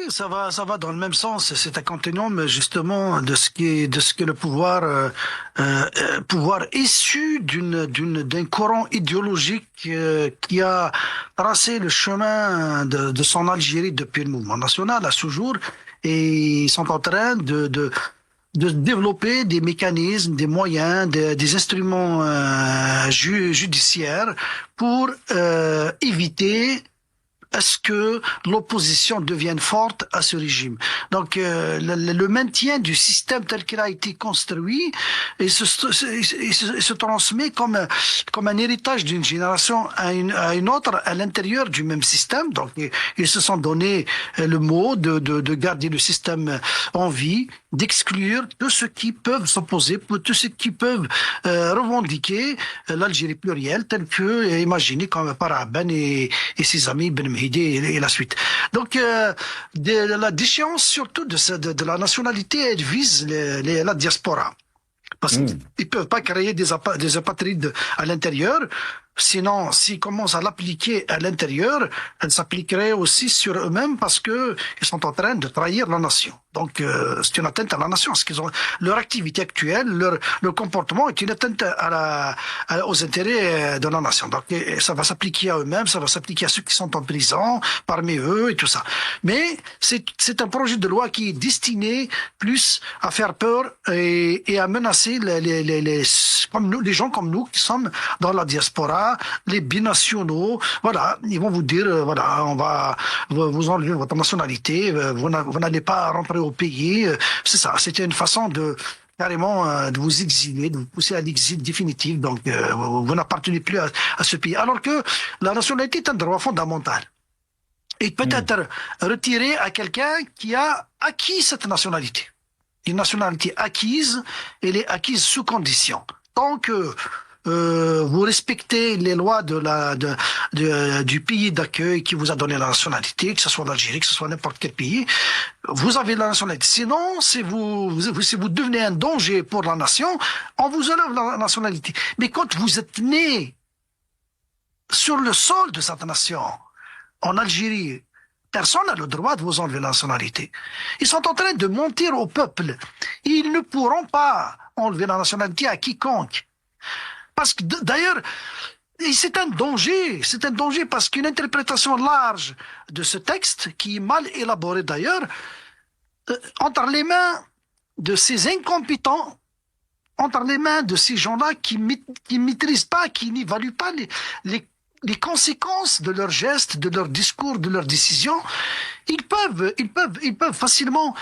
ça va dans le même sens. C'est un continuum justement de ce que le pouvoir, pouvoir issu d'un courant idéologique qui a tracé le chemin de son Algérie depuis le mouvement national à ce jour, et ils sont en train de développer des mécanismes, des moyens, des instruments judiciaires pour éviter à ce que l'opposition devienne forte à ce régime. Donc le maintien du système tel qu'il a été construit et se transmet comme un héritage d'une génération à une autre à l'intérieur du même système. Donc ils se sont donné le mot de garder le système en vie, d'exclure tous ceux qui peuvent s'opposer, tous ceux qui peuvent revendiquer l'Algérie plurielle telle que imaginée comme par Aben et ses amis Ben Mehdi et la suite. Donc la déchéance surtout de la nationalité, elle vise la diaspora. Parce qu'ils peuvent pas créer des apatrides à l'intérieur. Sinon, s'ils commencent à l'appliquer à l'intérieur, elle s'appliquerait aussi sur eux-mêmes parce que ils sont en train de trahir la nation. Donc, c'est une atteinte à la nation. Parce qu'ils ont leur activité actuelle, leur comportement est une atteinte aux intérêts de la nation. Donc, ça va s'appliquer à eux-mêmes, ça va s'appliquer à ceux qui sont en prison, parmi eux et tout ça. Mais c'est un projet de loi qui est destiné plus à faire peur et à menacer comme nous, les gens comme nous qui sommes dans la diaspora, les binationaux. Voilà, ils vont vous dire, voilà, on va vous enlever votre nationalité, vous n'allez pas rentrer au pays. C'est ça, c'était une façon carrément de vous exiler, de vous pousser à l'exil définitif. Donc, vous n'appartenez plus à ce pays. Alors que la nationalité est un droit fondamental. Et peut-être retiré à quelqu'un qui a acquis cette nationalité. Une nationalité acquise, elle est acquise sous condition. Tant que vous respectez les lois du pays d'accueil qui vous a donné la nationalité, que ce soit l'Algérie, que ce soit n'importe quel pays, vous avez la nationalité. Sinon, si vous devenez un danger pour la nation, on vous enlève la nationalité. Mais quand vous êtes né sur le sol de cette nation, en Algérie, personne n'a le droit de vous enlever la nationalité. Ils sont en train de mentir au peuple. Ils ne pourront pas enlever la nationalité à quiconque. Parce que d'ailleurs, c'est un danger parce qu'une interprétation large de ce texte, qui est mal élaboré d'ailleurs, entre les mains de ces incompétents, entre les mains de ces gens-là qui maîtrisent pas, qui n'évaluent pas les conséquences de leurs gestes, de leurs discours, de leurs décisions, ils peuvent facilement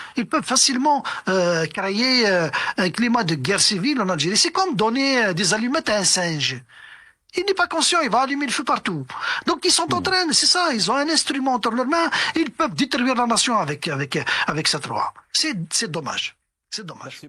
créer un climat de guerre civile en Algérie. C'est comme donner des allumettes à un singe. Il n'est pas conscient, il va allumer le feu partout. Donc ils sont en train, c'est ça, ils ont un instrument entre leurs mains, ils peuvent détruire la nation avec cette loi. C'est dommage. C'est dommage.